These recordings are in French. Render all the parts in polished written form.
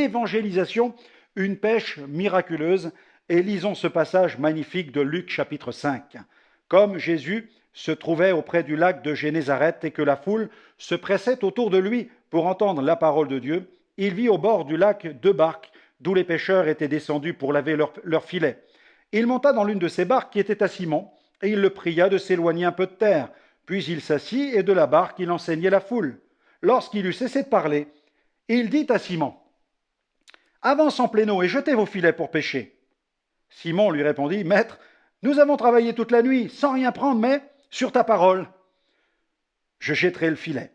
l'évangélisation, une pêche miraculeuse. Et lisons ce passage magnifique de Luc chapitre 5. Comme Jésus se trouvait auprès du lac de Génézareth et que la foule se pressait autour de lui pour entendre la parole de Dieu, il vit au bord du lac 2 barques d'où les pêcheurs étaient descendus pour laver leurs filets. Il monta dans l'une de ces barques qui était à Simon, et il le pria de s'éloigner un peu de terre. Puis il s'assit, et de la barque il enseignait la foule. Lorsqu'il eut cessé de parler, il dit à Simon, « Avance en pleine eau et jetez vos filets pour pêcher. » Simon lui répondit, « Maître, nous avons travaillé toute la nuit sans rien prendre, mais sur ta parole, je jetterai le filet. »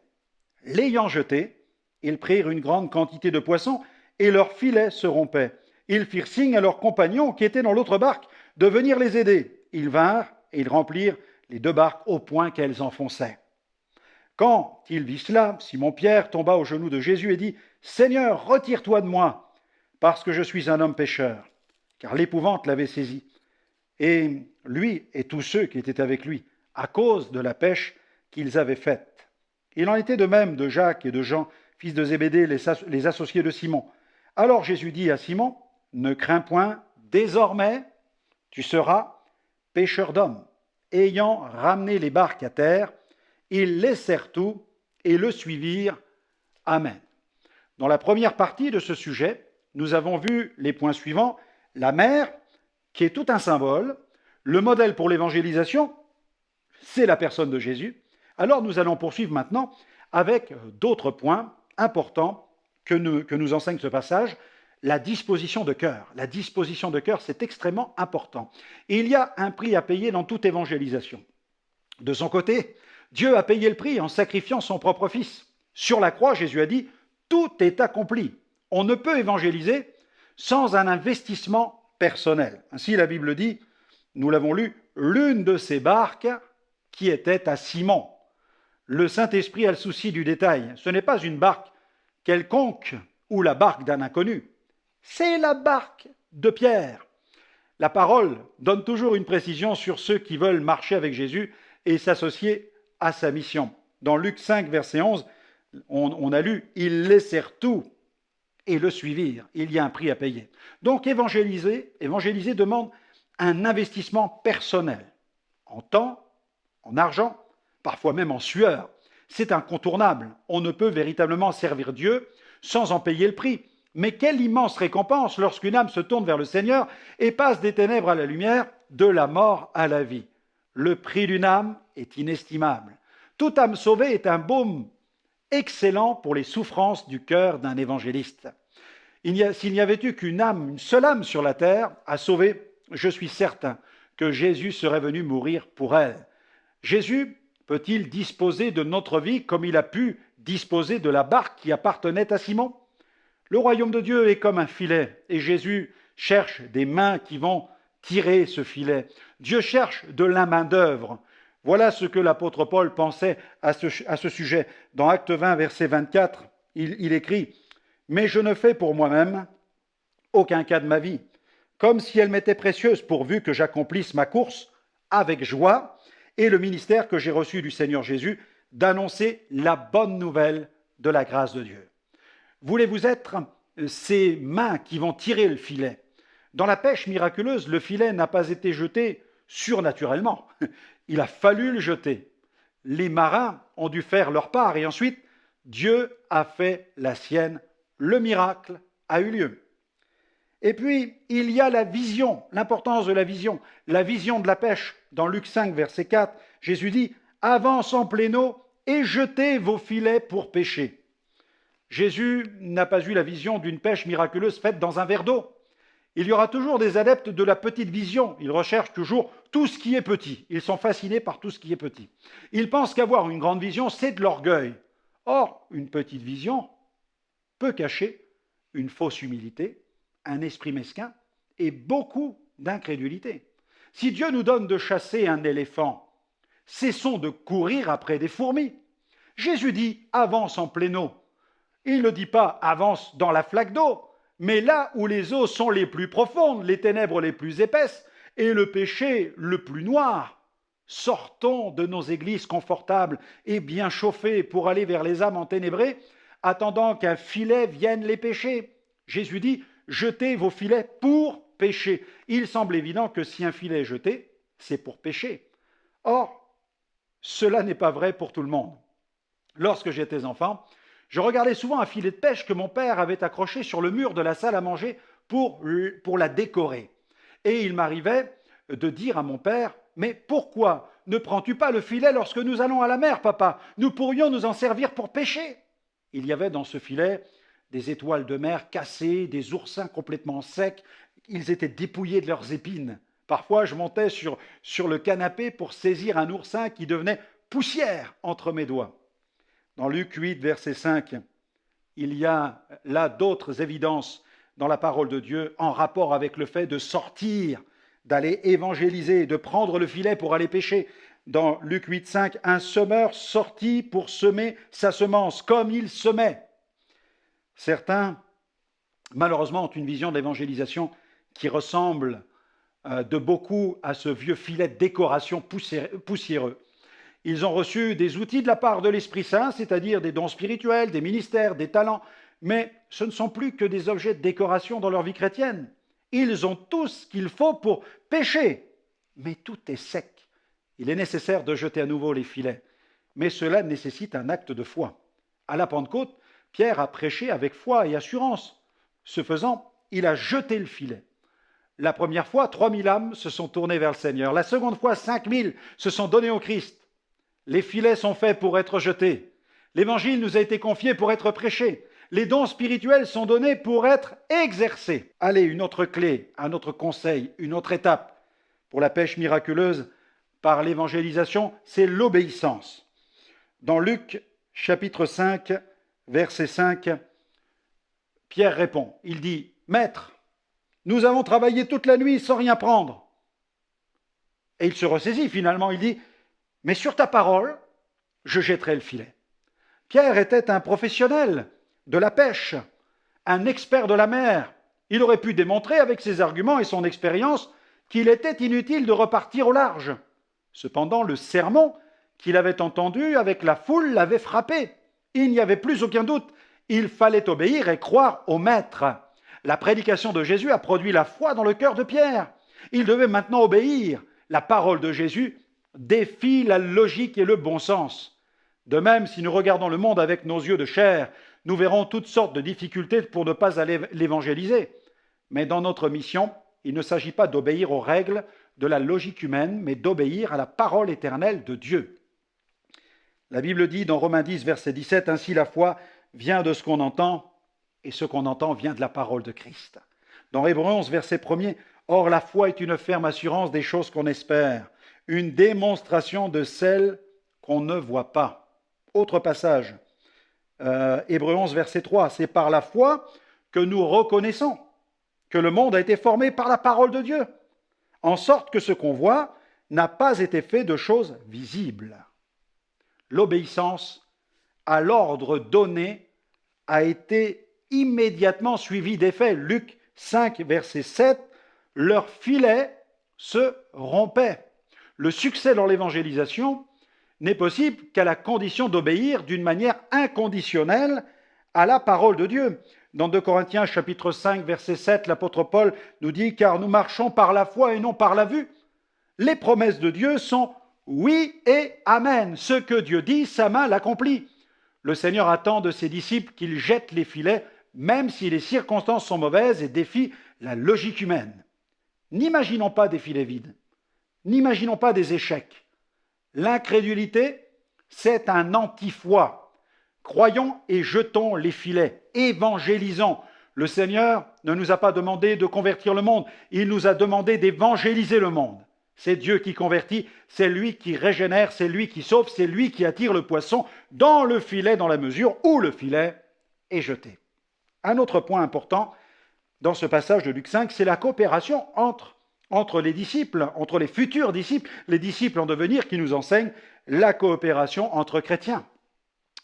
L'ayant jeté, ils prirent une grande quantité de poissons, et leur filet se rompait. Ils firent signe à leurs compagnons qui étaient dans l'autre barque de venir les aider. Ils vinrent et ils remplirent les 2 barques au point qu'elles enfonçaient. Quand il vit cela, Simon-Pierre tomba aux genoux de Jésus et dit, « Seigneur, retire-toi de moi, parce que je suis un homme pécheur. » Car l'épouvante l'avait saisi. Et lui et tous ceux qui étaient avec lui, à cause de la pêche qu'ils avaient faite. Il en était de même de Jacques et de Jean, fils de Zébédée, les associés de Simon. Alors Jésus dit à Simon, « Ne crains point, désormais tu seras pêcheur d'hommes. » Ayant ramené les barques à terre, ils laissèrent tout et le suivirent. Amen. Dans la première partie de ce sujet, nous avons vu les points suivants. La mer, qui est tout un symbole. Le modèle pour l'évangélisation, c'est la personne de Jésus. Alors nous allons poursuivre maintenant avec d'autres points importants que nous enseigne ce passage. La disposition de cœur. La disposition de cœur, c'est extrêmement important. Et il y a un prix à payer dans toute évangélisation. De son côté, Dieu a payé le prix en sacrifiant son propre Fils. Sur la croix, Jésus a dit « Tout est accompli ». On ne peut évangéliser sans un investissement personnel. Ainsi, la Bible dit, nous l'avons lu, l'une de ces barques qui était à Simon. Le Saint-Esprit a le souci du détail. Ce n'est pas une barque quelconque ou la barque d'un inconnu. C'est la barque de Pierre. La parole donne toujours une précision sur ceux qui veulent marcher avec Jésus et s'associer à sa mission. Dans Luc 5, verset 11, on a lu « Ils laissèrent tout et le suivirent ». Il y a un prix à payer. Donc évangéliser demande un investissement personnel, en temps, en argent, parfois même en sueur. C'est incontournable. On ne peut véritablement servir Dieu sans en payer le prix. Mais quelle immense récompense lorsqu'une âme se tourne vers le Seigneur et passe des ténèbres à la lumière, de la mort à la vie. Le prix d'une âme est inestimable. Toute âme sauvée est un baume excellent pour les souffrances du cœur d'un évangéliste. S'il n'y avait eu qu'une âme, une seule âme sur la terre à sauver, je suis certain que Jésus serait venu mourir pour elle. Jésus peut-il disposer de notre vie comme il a pu disposer de la barque qui appartenait à Simon ? Le royaume de Dieu est comme un filet et Jésus cherche des mains qui vont tirer ce filet. Dieu cherche de la main-d'œuvre. Voilà ce que l'apôtre Paul pensait à ce sujet. Dans Acte 20, verset 24, il écrit « Mais je ne fais pour moi-même aucun cas de ma vie, comme si elle m'était précieuse pourvu que j'accomplisse ma course avec joie et le ministère que j'ai reçu du Seigneur Jésus d'annoncer la bonne nouvelle de la grâce de Dieu. » Voulez-vous être ces mains qui vont tirer le filet ? Dans la pêche miraculeuse, le filet n'a pas été jeté surnaturellement. Il a fallu le jeter. Les marins ont dû faire leur part et ensuite, Dieu a fait la sienne. Le miracle a eu lieu. Et puis, il y a la vision, l'importance de la vision de la pêche. Dans Luc 5, verset 4, Jésus dit « Avance en pleine eau et jetez vos filets pour pêcher ». Jésus n'a pas eu la vision d'une pêche miraculeuse faite dans un verre d'eau. Il y aura toujours des adeptes de la petite vision. Ils recherchent toujours tout ce qui est petit. Ils sont fascinés par tout ce qui est petit. Ils pensent qu'avoir une grande vision, c'est de l'orgueil. Or, une petite vision peut cacher une fausse humilité, un esprit mesquin et beaucoup d'incrédulité. Si Dieu nous donne de chasser un éléphant, cessons de courir après des fourmis. Jésus dit « avance en pleine eau ». Il ne dit pas « avance dans la flaque d'eau », mais là où les eaux sont les plus profondes, les ténèbres les plus épaisses et le péché le plus noir. Sortons de nos églises confortables et bien chauffées pour aller vers les âmes enténébrées, attendant qu'un filet vienne les pêcher. Jésus dit, jetez vos filets pour pêcher. Il semble évident que si un filet est jeté, c'est pour pêcher. Or, cela n'est pas vrai pour tout le monde. Lorsque j'étais enfant, je regardais souvent un filet de pêche que mon père avait accroché sur le mur de la salle à manger pour la décorer. Et il m'arrivait de dire à mon père, « Mais pourquoi ne prends-tu pas le filet lorsque nous allons à la mer, papa? Nous pourrions nous en servir pour pêcher. » Il y avait dans ce filet des étoiles de mer cassées, des oursins complètement secs. Ils étaient dépouillés de leurs épines. Parfois, je montais sur le canapé pour saisir un oursin qui devenait poussière entre mes doigts. Dans Luc 8, verset 5, il y a là d'autres évidences dans la parole de Dieu en rapport avec le fait de sortir, d'aller évangéliser, de prendre le filet pour aller pêcher. Dans Luc 8, 5, un semeur sortit pour semer sa semence, comme il semait. Certains, malheureusement, ont une vision de l'évangélisation qui ressemble de beaucoup à ce vieux filet de décoration poussiéreux. Ils ont reçu des outils de la part de l'Esprit Saint, c'est-à-dire des dons spirituels, des ministères, des talents, mais ce ne sont plus que des objets de décoration dans leur vie chrétienne. Ils ont tout ce qu'il faut pour pêcher, mais tout est sec. Il est nécessaire de jeter à nouveau les filets, mais cela nécessite un acte de foi. À la Pentecôte, Pierre a prêché avec foi et assurance. Ce faisant, il a jeté le filet. La première fois, 3000 âmes se sont tournées vers le Seigneur. La seconde fois, 5000 se sont donnés au Christ. Les filets sont faits pour être jetés. L'évangile nous a été confié pour être prêché. Les dons spirituels sont donnés pour être exercés. Allez, une autre clé, un autre conseil, une autre étape pour la pêche miraculeuse par l'évangélisation, c'est l'obéissance. Dans Luc chapitre 5, verset 5, Pierre répond, il dit, « Maître, nous avons travaillé toute la nuit sans rien prendre. » Et il se ressaisit finalement, il dit, « Mais sur ta parole, je jetterai le filet. » Pierre était un professionnel de la pêche, un expert de la mer. Il aurait pu démontrer avec ses arguments et son expérience qu'il était inutile de repartir au large. Cependant, le sermon qu'il avait entendu avec la foule l'avait frappé. Il n'y avait plus aucun doute. Il fallait obéir et croire au Maître. La prédication de Jésus a produit la foi dans le cœur de Pierre. Il devait maintenant obéir. La parole de Jésus défie la logique et le bon sens. De même, si nous regardons le monde avec nos yeux de chair, nous verrons toutes sortes de difficultés pour ne pas aller l'évangéliser. Mais dans notre mission, il ne s'agit pas d'obéir aux règles de la logique humaine, mais d'obéir à la parole éternelle de Dieu. La Bible dit dans Romains 10, verset 17, « Ainsi la foi vient de ce qu'on entend, et ce qu'on entend vient de la parole de Christ. » Dans Hébreux 11, verset 1er, « Or la foi est une ferme assurance des choses qu'on espère, une démonstration de celles qu'on ne voit pas. » Autre passage, Hébreux 11, verset 3, « C'est par la foi que nous reconnaissons que le monde a été formé par la parole de Dieu, en sorte que ce qu'on voit n'a pas été fait de choses visibles. » L'obéissance à l'ordre donné a été immédiatement suivie d'effet. Luc 5, verset 7, « Leur filet se rompait. » Le succès dans l'évangélisation n'est possible qu'à la condition d'obéir d'une manière inconditionnelle à la parole de Dieu. Dans 2 Corinthiens chapitre 5, verset 7, l'apôtre Paul nous dit « Car nous marchons par la foi et non par la vue. Les promesses de Dieu sont oui et amen. Ce que Dieu dit, sa main l'accomplit. » Le Seigneur attend de ses disciples qu'ils jettent les filets, même si les circonstances sont mauvaises et défient la logique humaine. N'imaginons pas des filets vides. N'imaginons pas des échecs. L'incrédulité, c'est un anti-foi. Croyons et jetons les filets, évangélisons. Le Seigneur ne nous a pas demandé de convertir le monde, il nous a demandé d'évangéliser le monde. C'est Dieu qui convertit, c'est lui qui régénère, c'est lui qui sauve, c'est lui qui attire le poisson dans le filet dans la mesure où le filet est jeté. Un autre point important dans ce passage de Luc 5, c'est la coopération entre les disciples, entre les futurs disciples, les disciples en devenir qui nous enseignent la coopération entre chrétiens.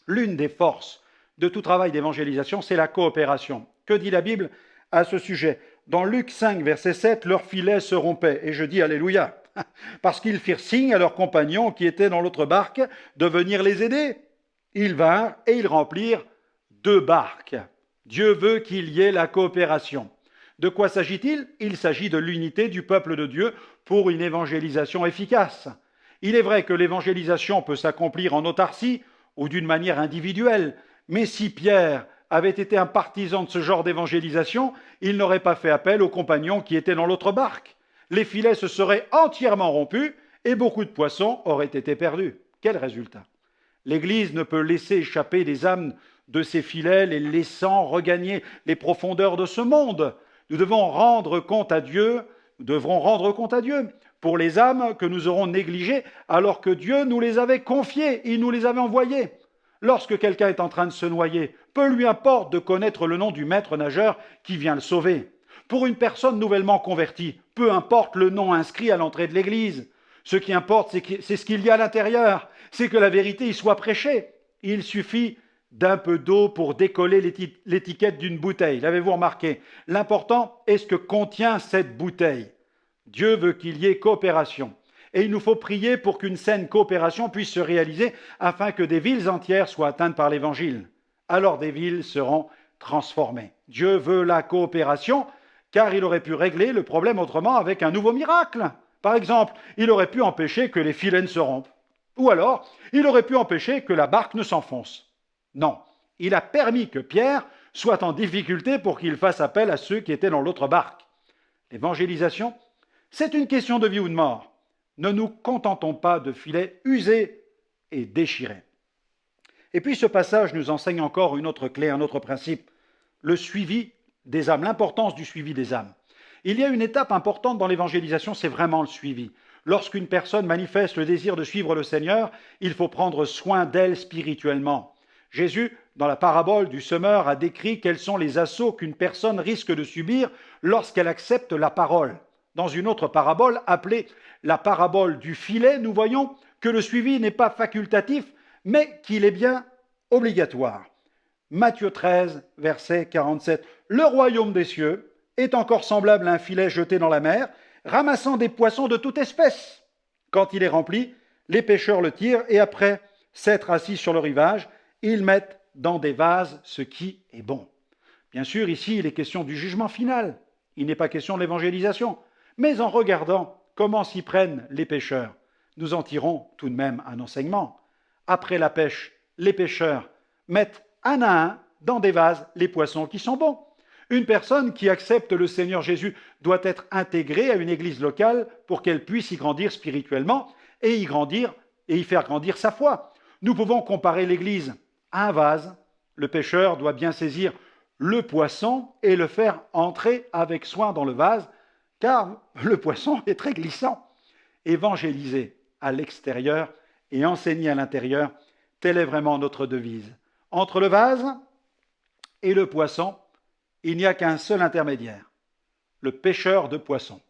L'une des forces de tout travail d'évangélisation, c'est la coopération. Que dit la Bible à ce sujet? Dans Luc 5, verset 7, leur filet se rompait. Et je dis Alléluia, parce qu'ils firent signe à leurs compagnons qui étaient dans l'autre barque de venir les aider. Ils vinrent et ils remplirent 2 barques. Dieu veut qu'il y ait la coopération. De quoi s'agit-il? Il s'agit de l'unité du peuple de Dieu pour une évangélisation efficace. Il est vrai que l'évangélisation peut s'accomplir en autarcie ou d'une manière individuelle, mais si Pierre avait été un partisan de ce genre d'évangélisation, il n'aurait pas fait appel aux compagnons qui étaient dans l'autre barque. Les filets se seraient entièrement rompus et beaucoup de poissons auraient été perdus. Quel résultat? L'Église ne peut laisser échapper des âmes de ses filets, les laissant regagner les profondeurs de ce monde. Nous devrons rendre compte à Dieu pour les âmes que nous aurons négligées alors que Dieu nous les avait confiées, il nous les avait envoyées. Lorsque quelqu'un est en train de se noyer, peu lui importe de connaître le nom du maître nageur qui vient le sauver. Pour une personne nouvellement convertie, peu importe le nom inscrit à l'entrée de l'église. Ce qui importe, c'est ce qu'il y a à l'intérieur, c'est que la vérité y soit prêchée. Il suffit d'un peu d'eau pour décoller l'étiquette d'une bouteille. L'avez-vous remarqué? L'important est ce que contient cette bouteille. Dieu veut qu'il y ait coopération. Et il nous faut prier pour qu'une saine coopération puisse se réaliser afin que des villes entières soient atteintes par l'Évangile. Alors des villes seront transformées. Dieu veut la coopération car il aurait pu régler le problème autrement avec un nouveau miracle. Par exemple, il aurait pu empêcher que les filets ne se rompent. Ou alors, il aurait pu empêcher que la barque ne s'enfonce. Non, il a permis que Pierre soit en difficulté pour qu'il fasse appel à ceux qui étaient dans l'autre barque. L'évangélisation, c'est une question de vie ou de mort. Ne nous contentons pas de filets usés et déchirés. Et puis ce passage nous enseigne encore une autre clé, un autre principe, le suivi des âmes, l'importance du suivi des âmes. Il y a une étape importante dans l'évangélisation, c'est vraiment le suivi. Lorsqu'une personne manifeste le désir de suivre le Seigneur, il faut prendre soin d'elle spirituellement. Jésus, dans la parabole du semeur, a décrit quels sont les assauts qu'une personne risque de subir lorsqu'elle accepte la parole. Dans une autre parabole, appelée la parabole du filet, nous voyons que le suivi n'est pas facultatif, mais qu'il est bien obligatoire. Matthieu 13, verset 47. Le royaume des cieux est encore semblable à un filet jeté dans la mer, ramassant des poissons de toute espèce. Quand il est rempli, les pêcheurs le tirent et après s'être assis sur le rivage, ils mettent dans des vases ce qui est bon. Bien sûr, ici, il est question du jugement final. Il n'est pas question de l'évangélisation. Mais en regardant comment s'y prennent les pêcheurs, nous en tirons tout de même un enseignement. Après la pêche, les pêcheurs mettent un à un dans des vases les poissons qui sont bons. Une personne qui accepte le Seigneur Jésus doit être intégrée à une église locale pour qu'elle puisse y grandir spirituellement et y faire grandir sa foi. Nous pouvons comparer l'église à un vase. Le pêcheur doit bien saisir le poisson et le faire entrer avec soin dans le vase, car le poisson est très glissant. Évangéliser à l'extérieur et enseigner à l'intérieur, telle est vraiment notre devise. Entre le vase et le poisson, il n'y a qu'un seul intermédiaire, le pêcheur de poissons.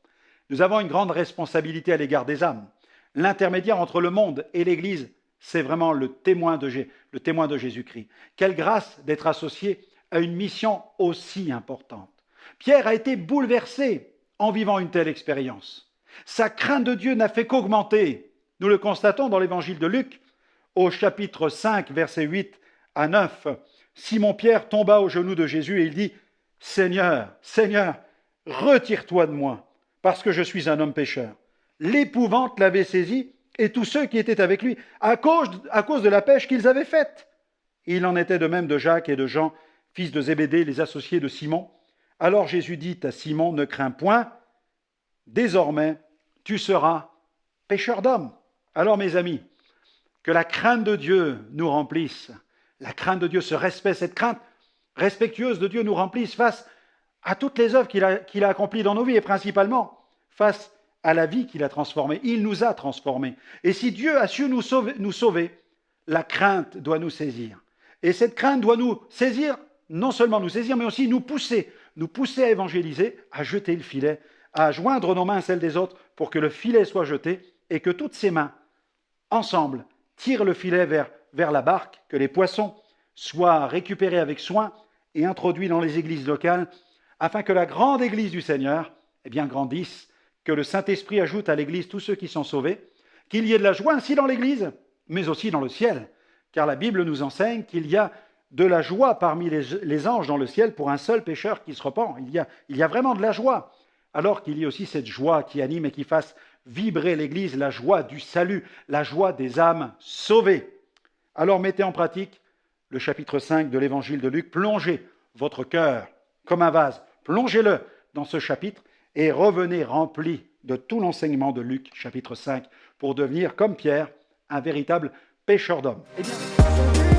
Nous avons une grande responsabilité à l'égard des âmes. L'intermédiaire entre le monde et l'Église, c'est vraiment le témoin de Jésus-Christ. Quelle grâce d'être associé à une mission aussi importante. Pierre a été bouleversé en vivant une telle expérience. Sa crainte de Dieu n'a fait qu'augmenter. Nous le constatons dans l'évangile de Luc, au chapitre 5, versets 8 à 9. Simon-Pierre tomba aux genoux de Jésus et il dit « Seigneur, Seigneur, retire-toi de moi, parce que je suis un homme pécheur. » L'épouvante l'avait saisi et tous ceux qui étaient avec lui, à cause de la pêche qu'ils avaient faite. Il en était de même de Jacques et de Jean, fils de Zébédée, les associés de Simon. Alors Jésus dit à Simon, « Ne crains point, désormais tu seras pêcheur d'hommes. » Alors mes amis, que la crainte de Dieu nous remplisse, la crainte de Dieu, ce respect, cette crainte respectueuse de Dieu nous remplisse face à toutes les œuvres qu'il a accomplies dans nos vies et principalement face à la vie qu'il a transformée. Il nous a transformés. Et si Dieu a su nous sauver, la crainte doit nous saisir. Et cette crainte doit nous saisir, non seulement nous saisir, mais aussi nous pousser à évangéliser, à jeter le filet, à joindre nos mains à celles des autres pour que le filet soit jeté et que toutes ces mains, ensemble, tirent le filet vers la barque, que les poissons soient récupérés avec soin et introduits dans les églises locales, afin que la grande église du Seigneur grandisse, que le Saint-Esprit ajoute à l'église tous ceux qui sont sauvés, qu'il y ait de la joie ainsi dans l'église, mais aussi dans le ciel, car la Bible nous enseigne qu'il y a de la joie parmi les anges dans le ciel pour un seul pécheur qui se repent. Il y a vraiment de la joie. Alors qu'il y a aussi cette joie qui anime et qui fasse vibrer l'Église, la joie du salut, la joie des âmes sauvées. Alors mettez en pratique le chapitre 5 de l'Évangile de Luc. Plongez votre cœur comme un vase. Plongez-le dans ce chapitre et revenez rempli de tout l'enseignement de Luc, chapitre 5, pour devenir, comme Pierre, un véritable pêcheur d'hommes. Eh bien,